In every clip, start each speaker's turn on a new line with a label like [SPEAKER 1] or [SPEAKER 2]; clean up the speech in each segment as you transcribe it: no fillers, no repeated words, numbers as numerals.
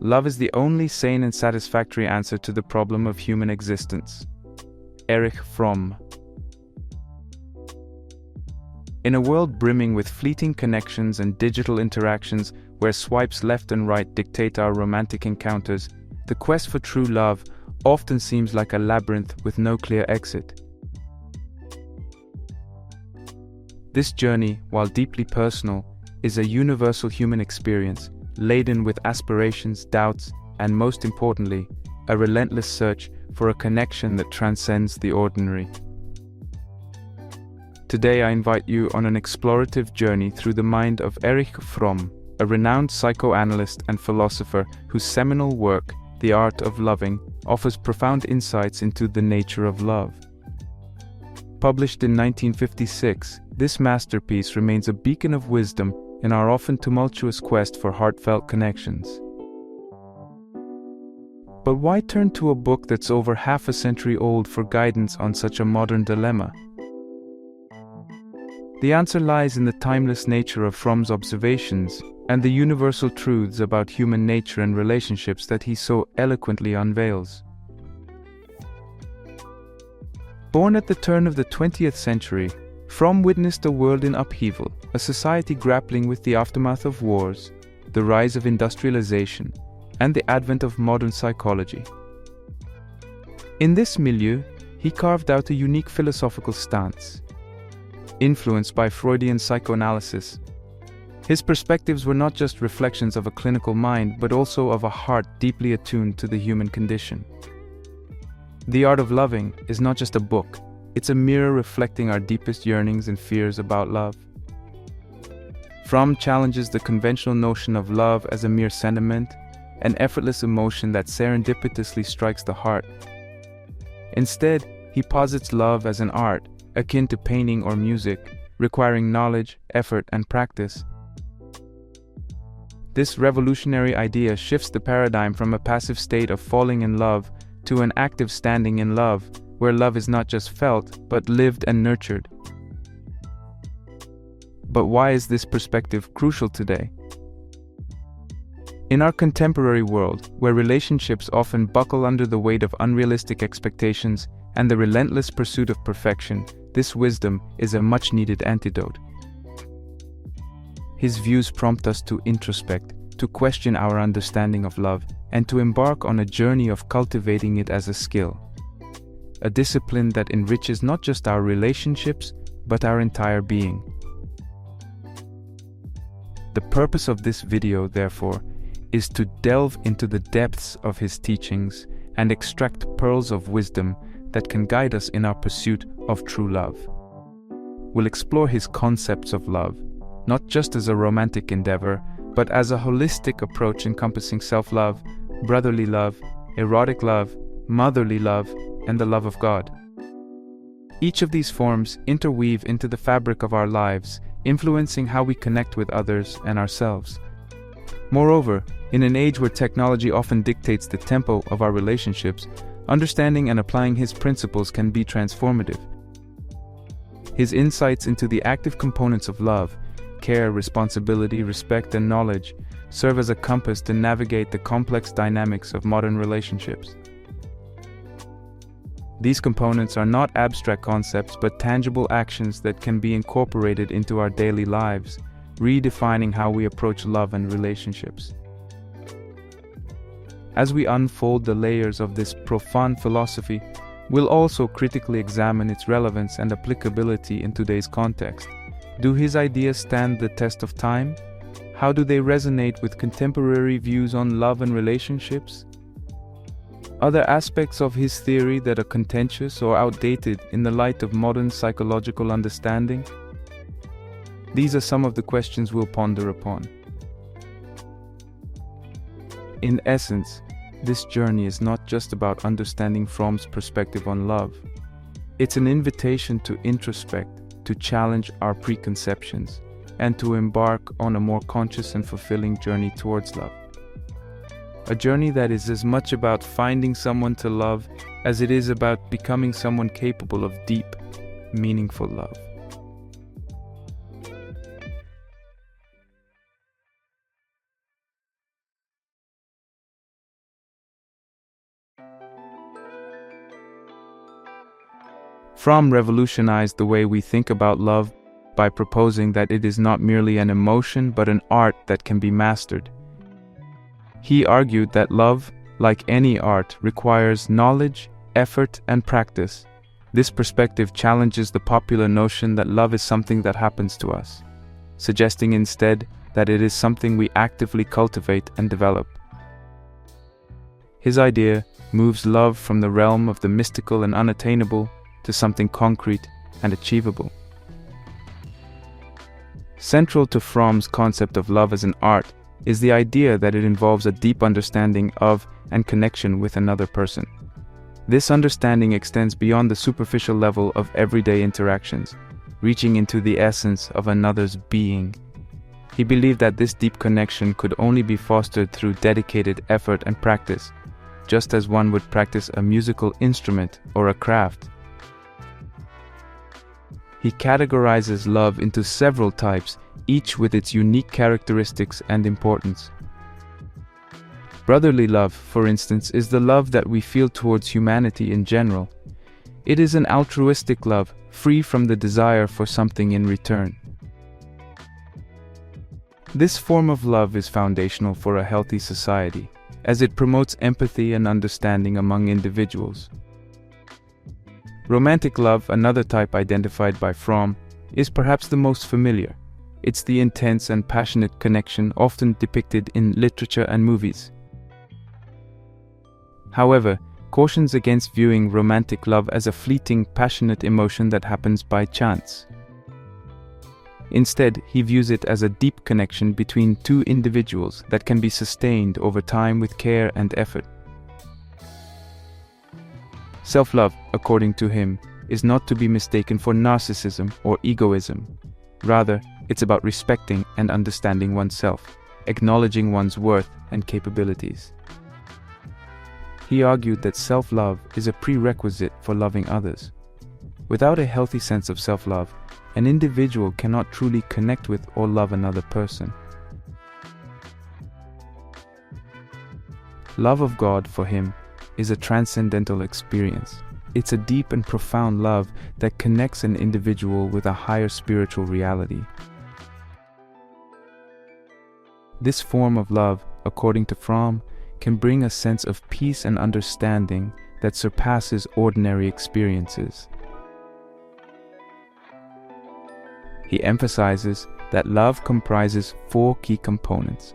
[SPEAKER 1] love is the only sane and satisfactory answer to the problem of human existence. Erich Fromm. In a world brimming with fleeting connections and digital interactions where swipes left and right dictate our romantic encounters, the quest for true love often seems like a labyrinth with no clear exit. This journey, while deeply personal, is a universal human experience, laden with aspirations, doubts, and most importantly, a relentless search for a connection that transcends the ordinary. Today I invite you on an explorative journey through the mind of Erich Fromm, a renowned psychoanalyst and philosopher whose seminal work, The Art of Loving, offers profound insights into the nature of love. Published in 1956, this masterpiece remains a beacon of wisdom in our often tumultuous quest for heartfelt connections. But why turn to a book that's over half a century old for guidance on such a modern dilemma? The answer lies in the timeless nature of Fromm's observations and the universal truths about human nature and relationships that he so eloquently unveils. Born at the turn of the 20th century, Fromm witnessed a world in upheaval, a society grappling with the aftermath of wars, the rise of industrialization, and the advent of modern psychology. In this milieu, he carved out a unique philosophical stance. Influenced by Freudian psychoanalysis, his perspectives were not just reflections of a clinical mind, but also of a heart deeply attuned to the human condition. The Art of Loving is not just a book, it's a mirror reflecting our deepest yearnings and fears about love. Fromm challenges the conventional notion of love as a mere sentiment, an effortless emotion that serendipitously strikes the heart. Instead, he posits love as an art, akin to painting or music, requiring knowledge, effort, and practice. This revolutionary idea shifts the paradigm from a passive state of falling in love to an active standing in love, where love is not just felt, but lived and nurtured. But why is this perspective crucial today? In our contemporary world, where relationships often buckle under the weight of unrealistic expectations and the relentless pursuit of perfection, this wisdom is a much-needed antidote. His views prompt us to introspect, to question our understanding of love, and to embark on a journey of cultivating it as a skill. A discipline that enriches not just our relationships, but our entire being. The purpose of this video, therefore, is to delve into the depths of his teachings and extract pearls of wisdom that can guide us in our pursuit of true love. We'll explore his concepts of love, not just as a romantic endeavor, but as a holistic approach encompassing self-love, brotherly love, erotic love, motherly love, and the love of God. Each of these forms interweave into the fabric of our lives, influencing how we connect with others and ourselves. Moreover, in an age where technology often dictates the tempo of our relationships, understanding and applying his principles can be transformative. His insights into the active components of love, care, responsibility, respect, and knowledge, serve as a compass to navigate the complex dynamics of modern relationships. These components are not abstract concepts but tangible actions that can be incorporated into our daily lives, redefining how we approach love and relationships. As we unfold the layers of this profound philosophy, we'll also critically examine its relevance and applicability in today's context. Do his ideas stand the test of time? How do they resonate with contemporary views on love and relationships? Are there aspects of his theory that are contentious or outdated in the light of modern psychological understanding? These are some of the questions we'll ponder upon. In essence, this journey is not just about understanding Fromm's perspective on love. It's an invitation to introspect, to challenge our preconceptions, and to embark on a more conscious and fulfilling journey towards love. A journey that is as much about finding someone to love as it is about becoming someone capable of deep, meaningful love. Fromm revolutionized the way we think about love by proposing that it is not merely an emotion but an art that can be mastered. He argued that love, like any art, requires knowledge, effort, and practice. This perspective challenges the popular notion that love is something that happens to us, suggesting instead that it is something we actively cultivate and develop. His idea moves love from the realm of the mystical and unattainable to something concrete and achievable. Central to Fromm's concept of love as an art is the idea that it involves a deep understanding of and connection with another person. This understanding extends beyond the superficial level of everyday interactions, reaching into the essence of another's being. He believed that this deep connection could only be fostered through dedicated effort and practice, just as one would practice a musical instrument or a craft. He categorizes love into several types, each with its unique characteristics and importance. Brotherly love, for instance, is the love that we feel towards humanity in general. It is an altruistic love, free from the desire for something in return. This form of love is foundational for a healthy society, as it promotes empathy and understanding among individuals. Romantic love, another type identified by Fromm, is perhaps the most familiar. It's the intense and passionate connection often depicted in literature and movies. However, cautions against viewing romantic love as a fleeting, passionate emotion that happens by chance. Instead, he views it as a deep connection between two individuals that can be sustained over time with care and effort. Self-love, according to him, is not to be mistaken for narcissism or egoism. Rather, it's about respecting and understanding oneself, acknowledging one's worth and capabilities. He argued that self-love is a prerequisite for loving others. Without a healthy sense of self-love, an individual cannot truly connect with or love another person. Love of God, for him, is a transcendental experience. It's a deep and profound love that connects an individual with a higher spiritual reality. This form of love, according to Fromm, can bring a sense of peace and understanding that surpasses ordinary experiences. He emphasizes that love comprises 4 key components: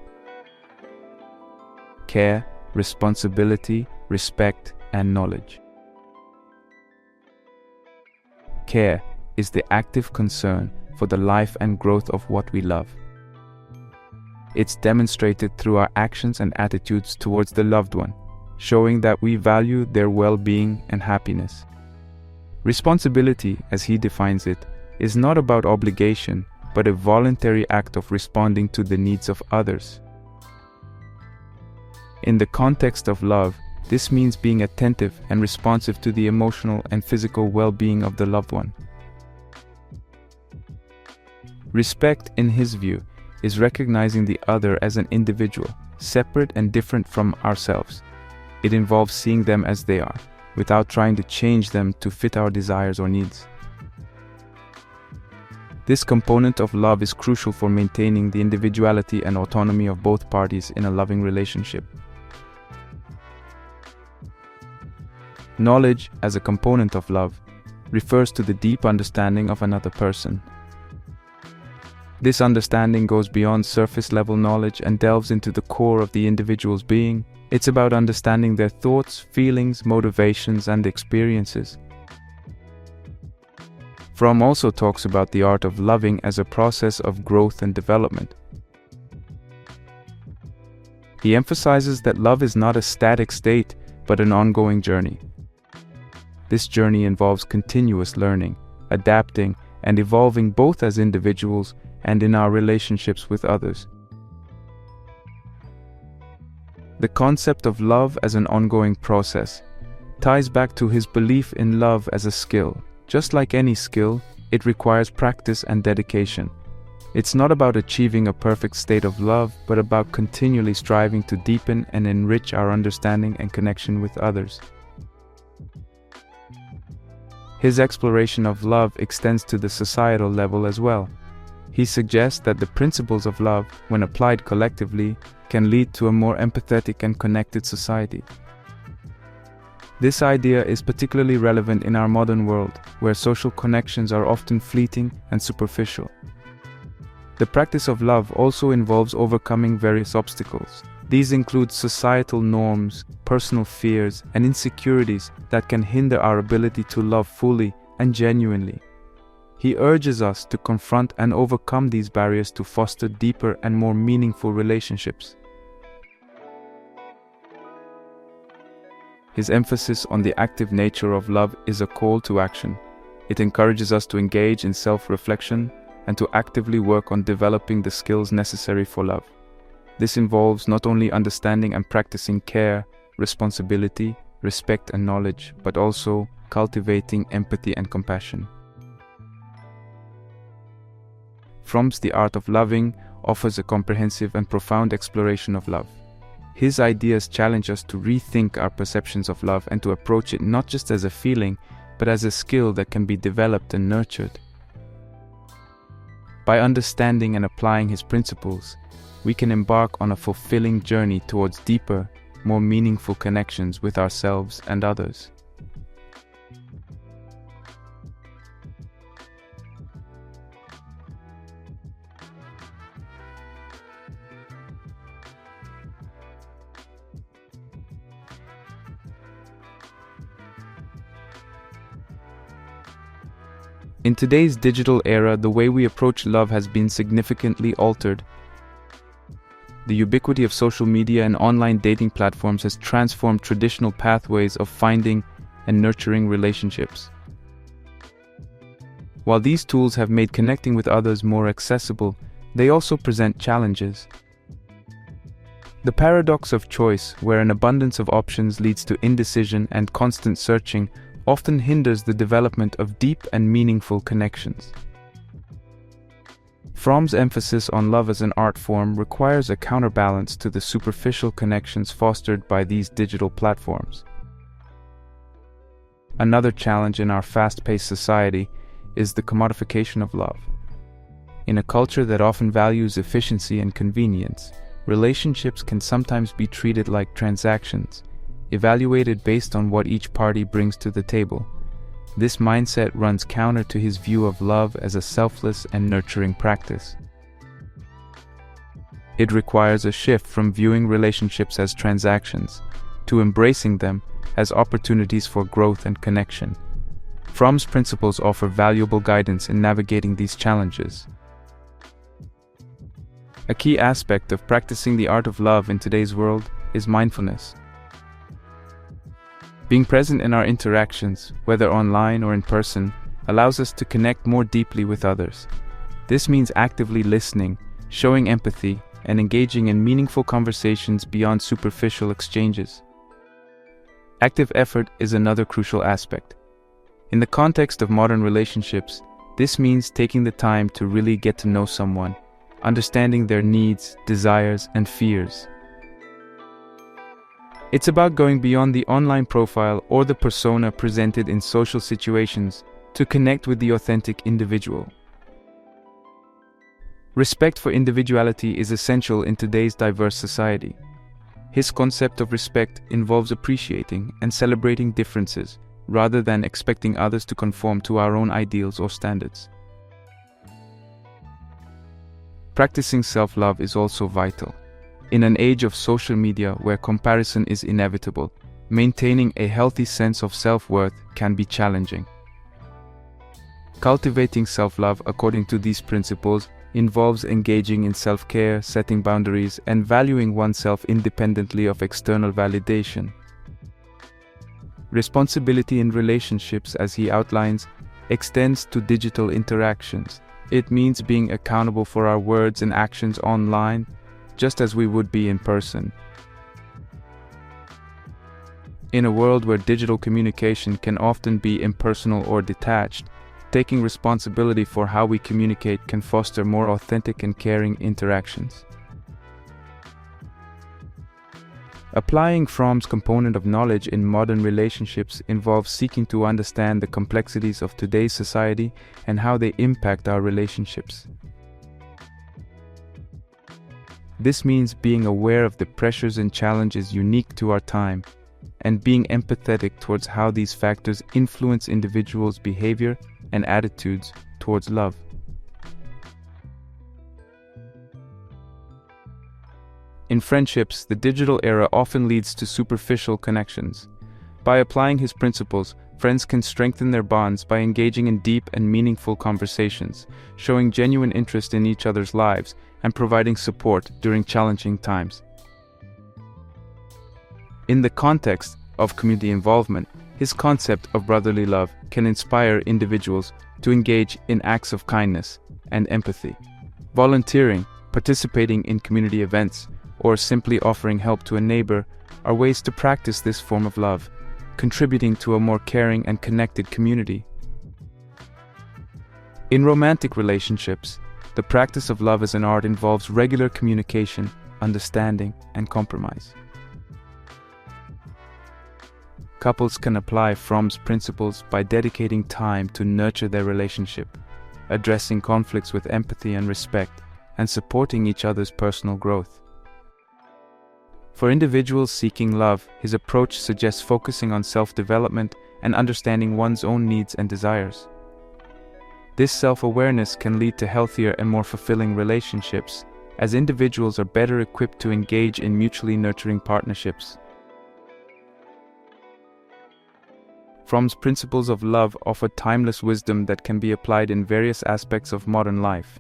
[SPEAKER 1] care, responsibility, respect, and knowledge. Care is the active concern for the life and growth of what we love. It's demonstrated through our actions and attitudes towards the loved one, showing that we value their well-being and happiness. Responsibility, as he defines it, is not about obligation, but a voluntary act of responding to the needs of others. In the context of love, this means being attentive and responsive to the emotional and physical well-being of the loved one. Respect, in his view, is recognizing the other as an individual, separate and different from ourselves. It involves seeing them as they are, without trying to change them to fit our desires or needs. This component of love is crucial for maintaining the individuality and autonomy of both parties in a loving relationship. Knowledge, as a component of love, refers to the deep understanding of another person. This understanding goes beyond surface-level knowledge and delves into the core of the individual's being. It's about understanding their thoughts, feelings, motivations, and experiences. Fromm also talks about the art of loving as a process of growth and development. He emphasizes that love is not a static state, but an ongoing journey. This journey involves continuous learning, adapting, and evolving both as individuals and in our relationships with others. The concept of love as an ongoing process ties back to his belief in love as a skill. Just like any skill, it requires practice and dedication. It's not about achieving a perfect state of love, but about continually striving to deepen and enrich our understanding and connection with others. His exploration of love extends to the societal level as well. He suggests that the principles of love, when applied collectively, can lead to a more empathetic and connected society. This idea is particularly relevant in our modern world, where social connections are often fleeting and superficial. The practice of love also involves overcoming various obstacles. These include societal norms, personal fears, and insecurities that can hinder our ability to love fully and genuinely. He urges us to confront and overcome these barriers to foster deeper and more meaningful relationships. His emphasis on the active nature of love is a call to action. It encourages us to engage in self-reflection and to actively work on developing the skills necessary for love. This involves not only understanding and practicing care, responsibility, respect and knowledge, but also cultivating empathy and compassion. Fromm's The Art of Loving offers a comprehensive and profound exploration of love. His ideas challenge us to rethink our perceptions of love and to approach it not just as a feeling, but as a skill that can be developed and nurtured. By understanding and applying his principles, we can embark on a fulfilling journey towards deeper, more meaningful connections with ourselves and others. In today's digital era, the way we approach love has been significantly altered. The ubiquity of social media and online dating platforms has transformed traditional pathways of finding and nurturing relationships. While these tools have made connecting with others more accessible, they also present challenges. The paradox of choice, where an abundance of options leads to indecision and constant searching, often hinders the development of deep and meaningful connections. Fromm's emphasis on love as an art form requires a counterbalance to the superficial connections fostered by these digital platforms. Another challenge in our fast-paced society is the commodification of love. In a culture that often values efficiency and convenience, relationships can sometimes be treated like transactions, evaluated based on what each party brings to the table. This mindset runs counter to his view of love as a selfless and nurturing practice. It requires a shift from viewing relationships as transactions to embracing them as opportunities for growth and connection. Fromm's principles offer valuable guidance in navigating these challenges. A key aspect of practicing the art of love in today's world is mindfulness. Being present in our interactions, whether online or in person, allows us to connect more deeply with others. This means actively listening, showing empathy, and engaging in meaningful conversations beyond superficial exchanges. Active effort is another crucial aspect. In the context of modern relationships, this means taking the time to really get to know someone, understanding their needs, desires, and fears. It's about going beyond the online profile or the persona presented in social situations to connect with the authentic individual. Respect for individuality is essential in today's diverse society. His concept of respect involves appreciating and celebrating differences rather than expecting others to conform to our own ideals or standards. Practicing self-love is also vital. In an age of social media where comparison is inevitable, maintaining a healthy sense of self-worth can be challenging. Cultivating self-love according to these principles involves engaging in self-care, setting boundaries, and valuing oneself independently of external validation. Responsibility in relationships, as he outlines, extends to digital interactions. It means being accountable for our words and actions online, just as we would be in person. In a world where digital communication can often be impersonal or detached, taking responsibility for how we communicate can foster more authentic and caring interactions. Applying Fromm's component of knowledge in modern relationships involves seeking to understand the complexities of today's society and how they impact our relationships. This means being aware of the pressures and challenges unique to our time, and being empathetic towards how these factors influence individuals' behavior and attitudes towards love. In friendships, the digital era often leads to superficial connections. By applying his principles, friends can strengthen their bonds by engaging in deep and meaningful conversations, showing genuine interest in each other's lives, and providing support during challenging times. In the context of community involvement, his concept of brotherly love can inspire individuals to engage in acts of kindness and empathy. Volunteering, participating in community events, or simply offering help to a neighbor are ways to practice this form of love, contributing to a more caring and connected community. In romantic relationships, the practice of love as an art involves regular communication, understanding, and compromise. Couples can apply Fromm's principles by dedicating time to nurture their relationship, addressing conflicts with empathy and respect, and supporting each other's personal growth. For individuals seeking love, his approach suggests focusing on self-development and understanding one's own needs and desires. This self-awareness can lead to healthier and more fulfilling relationships, as individuals are better equipped to engage in mutually nurturing partnerships. Fromm's principles of love offer timeless wisdom that can be applied in various aspects of modern life.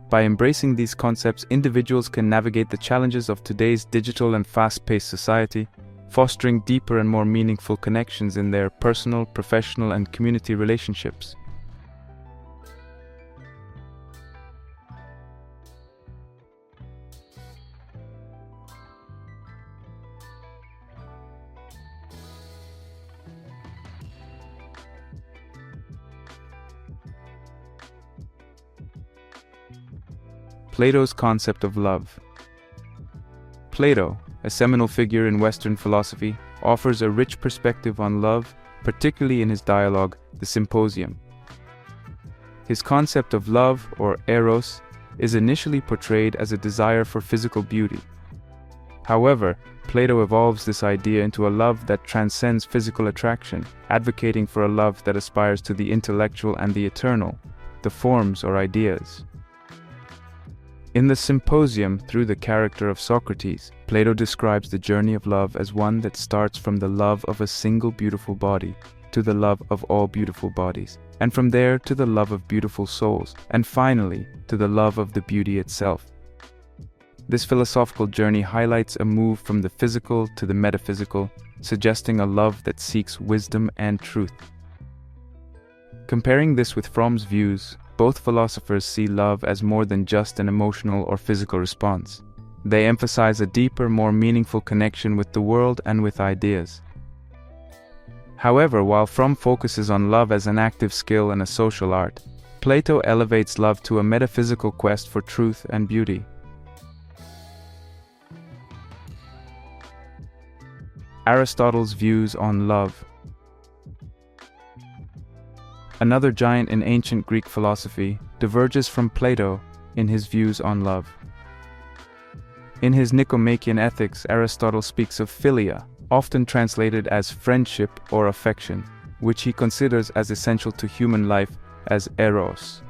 [SPEAKER 1] By embracing these concepts, individuals can navigate the challenges of today's digital and fast-paced society, fostering deeper and more meaningful connections in their personal, professional, and community relationships. Plato's concept of love. Plato, a seminal figure in Western philosophy, offers a rich perspective on love, particularly in his dialogue, The Symposium. His concept of love, or eros, is initially portrayed as a desire for physical beauty. However, Plato evolves this idea into a love that transcends physical attraction, advocating for a love that aspires to the intellectual and the eternal, the forms or ideas. In the Symposium, through the character of Socrates, Plato describes the journey of love as one that starts from the love of a single beautiful body to the love of all beautiful bodies, and from there to the love of beautiful souls, and finally to the love of the beauty itself. This philosophical journey highlights a move from the physical to the metaphysical, suggesting a love that seeks wisdom and truth. Comparing this with Fromm's views, both philosophers see love as more than just an emotional or physical response. They emphasize a deeper, more meaningful connection with the world and with ideas. However, while Fromm focuses on love as an active skill and a social art, Plato elevates love to a metaphysical quest for truth and beauty. Aristotle's views on love. Another giant in ancient Greek philosophy diverges from Plato in his views on love. In his Nicomachean Ethics, Aristotle speaks of philia, often translated as friendship or affection, which he considers as essential to human life as eros.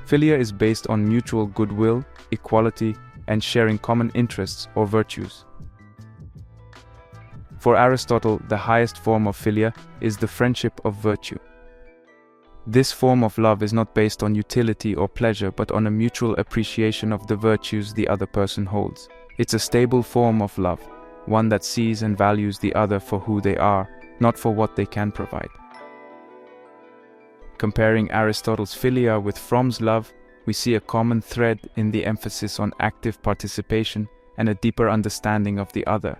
[SPEAKER 1] Philia is based on mutual goodwill, equality, and sharing common interests or virtues. For Aristotle, the highest form of philia is the friendship of virtue. This form of love is not based on utility or pleasure, but on a mutual appreciation of the virtues the other person holds. It's a stable form of love, one that sees and values the other for who they are, not for what they can provide. Comparing Aristotle's philia with Fromm's love, we see a common thread in the emphasis on active participation and a deeper understanding of the other.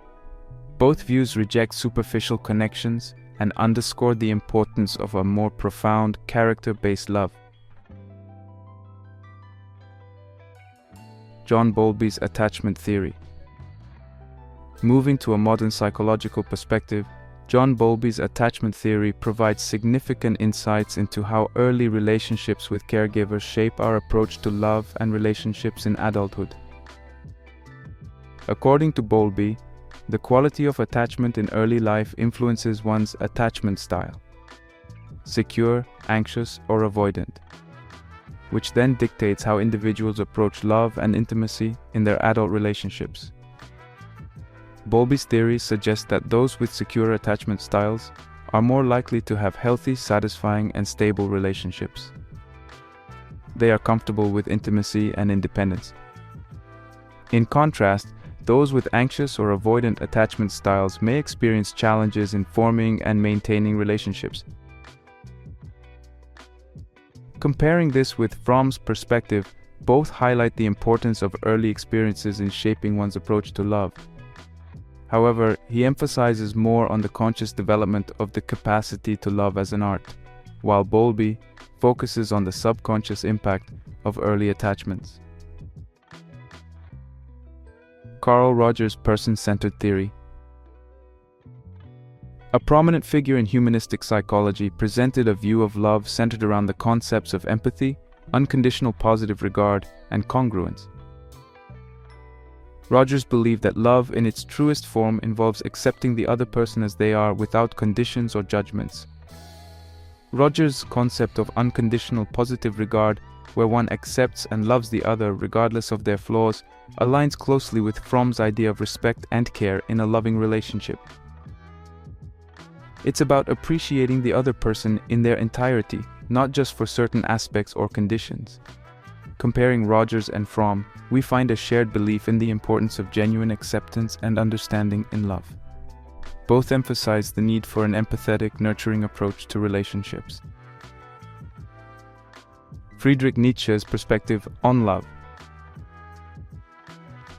[SPEAKER 1] Both views reject superficial connections and underscore the importance of a more profound, character-based love. John Bowlby's attachment theory. Moving to a modern psychological perspective, John Bowlby's attachment theory provides significant insights into how early relationships with caregivers shape our approach to love and relationships in adulthood. According to Bowlby, the quality of attachment in early life influences one's attachment style, secure, anxious, or avoidant, which then dictates how individuals approach love and intimacy in their adult relationships. Bowlby's theory suggests that those with secure attachment styles are more likely to have healthy, satisfying, and stable relationships. They are comfortable with intimacy and independence. In contrast, those with anxious or avoidant attachment styles may experience challenges in forming and maintaining relationships. Comparing this with Fromm's perspective, both highlight the importance of early experiences in shaping one's approach to love. However, he emphasizes more on the conscious development of the capacity to love as an art, while Bowlby focuses on the subconscious impact of early attachments. Carl Rogers' person-centered theory. A prominent figure in humanistic psychology presented a view of love centered around the concepts of empathy, unconditional positive regard, and congruence. Rogers believed that love in its truest form involves accepting the other person as they are without conditions or judgments. Rogers' concept of unconditional positive regard, where one accepts and loves the other regardless of their flaws, aligns closely with Fromm's idea of respect and care in a loving relationship. It's about appreciating the other person in their entirety, not just for certain aspects or conditions. Comparing Rogers and Fromm, we find a shared belief in the importance of genuine acceptance and understanding in love. Both emphasize the need for an empathetic, nurturing approach to relationships. Friedrich Nietzsche's perspective on love.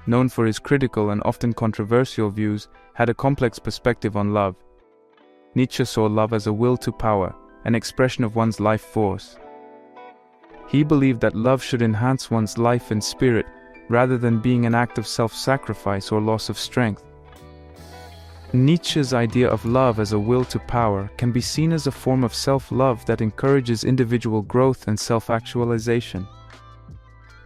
[SPEAKER 1] Known for his critical and often controversial views, had a complex perspective on love. Nietzsche saw love as a will to power, an expression of one's life force. He believed that love should enhance one's life and spirit, rather than being an act of self-sacrifice or loss of strength. Nietzsche's idea of love as a will to power can be seen as a form of self-love that encourages individual growth and self-actualization.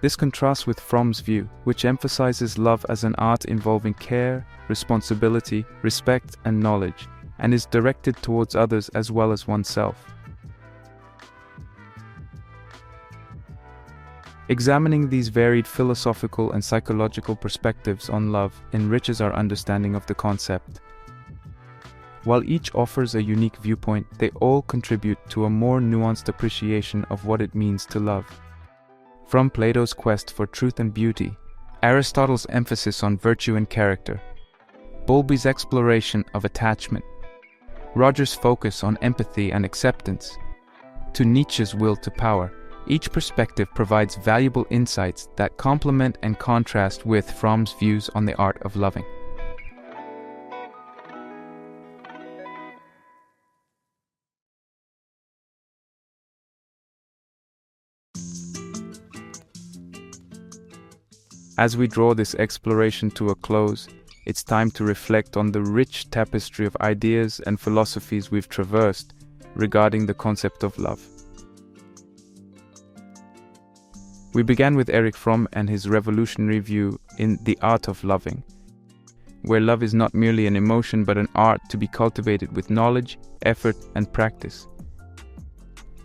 [SPEAKER 1] This contrasts with Fromm's view, which emphasizes love as an art involving care, responsibility, respect, and knowledge, and is directed towards others as well as oneself. Examining these varied philosophical and psychological perspectives on love enriches our understanding of the concept. While each offers a unique viewpoint, they all contribute to a more nuanced appreciation of what it means to love. From Plato's quest for truth and beauty, Aristotle's emphasis on virtue and character, Bowlby's exploration of attachment, Rogers' focus on empathy and acceptance, to Nietzsche's will to power, each perspective provides valuable insights that complement and contrast with Fromm's views on the art of loving. As we draw this exploration to a close, it's time to reflect on the rich tapestry of ideas and philosophies we've traversed regarding the concept of love. We began with Erich Fromm and his revolutionary view in The Art of Loving, where love is not merely an emotion but an art to be cultivated with knowledge, effort, and practice.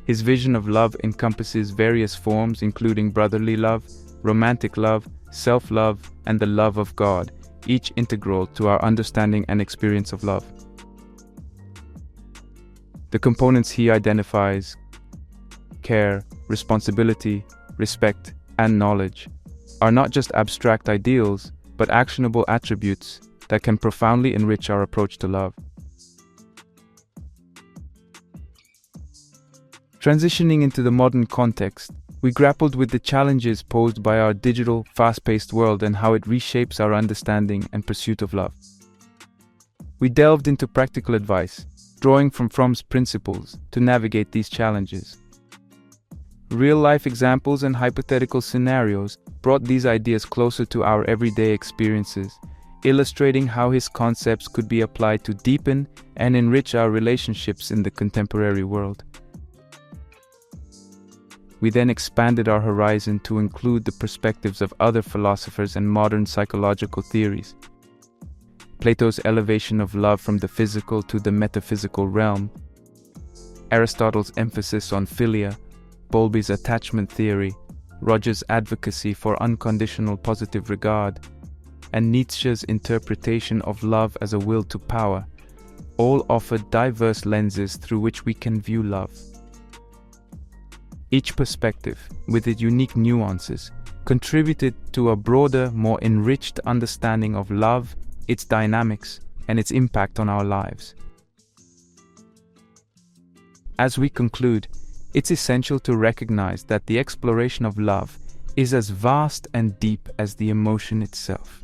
[SPEAKER 1] His vision of love encompasses various forms including brotherly love, romantic love, self-love, and the love of God, each integral to our understanding and experience of love. The components he identifies, care, responsibility, respect, and knowledge, are not just abstract ideals, but actionable attributes that can profoundly enrich our approach to love. Transitioning into the modern context, we grappled with the challenges posed by our digital, fast-paced world and how it reshapes our understanding and pursuit of love. We delved into practical advice, drawing from Fromm's principles to navigate these challenges. Real-life examples and hypothetical scenarios brought these ideas closer to our everyday experiences, illustrating how his concepts could be applied to deepen and enrich our relationships in the contemporary world. We then expanded our horizon to include the perspectives of other philosophers and modern psychological theories. Plato's elevation of love from the physical to the metaphysical realm, Aristotle's emphasis on philia, Bowlby's attachment theory, Roger's advocacy for unconditional positive regard, and Nietzsche's interpretation of love as a will to power, all offer diverse lenses through which we can view love. Each perspective, with its unique nuances, contributed to a broader, more enriched understanding of love, its dynamics, and its impact on our lives. As we conclude, it's essential to recognize that the exploration of love is as vast and deep as the emotion itself.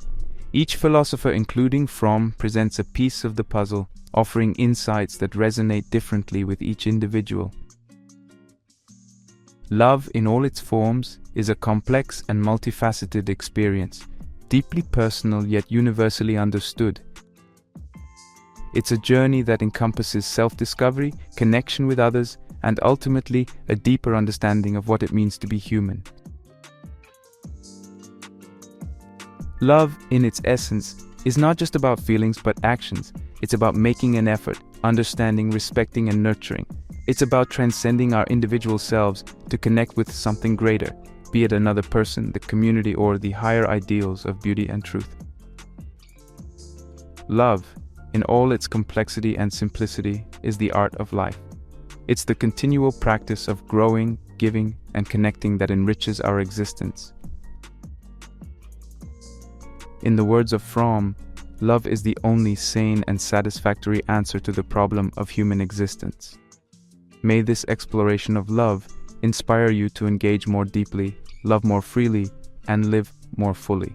[SPEAKER 1] Each philosopher, including Fromm, presents a piece of the puzzle, offering insights that resonate differently with each individual. Love, in all its forms, is a complex and multifaceted experience, deeply personal yet universally understood. It's a journey that encompasses self-discovery, connection with others, and ultimately a deeper understanding of what it means to be human. Love, in its essence, is not just about feelings but actions. It's about making an effort, understanding, respecting, and nurturing. It's about transcending our individual selves to connect with something greater, be it another person, the community, or the higher ideals of beauty and truth. Love, in all its complexity and simplicity, is the art of life. It's the continual practice of growing, giving, and connecting that enriches our existence. In the words of Fromm, love is the only sane and satisfactory answer to the problem of human existence. May this exploration of love inspire you to engage more deeply, love more freely, and live more fully.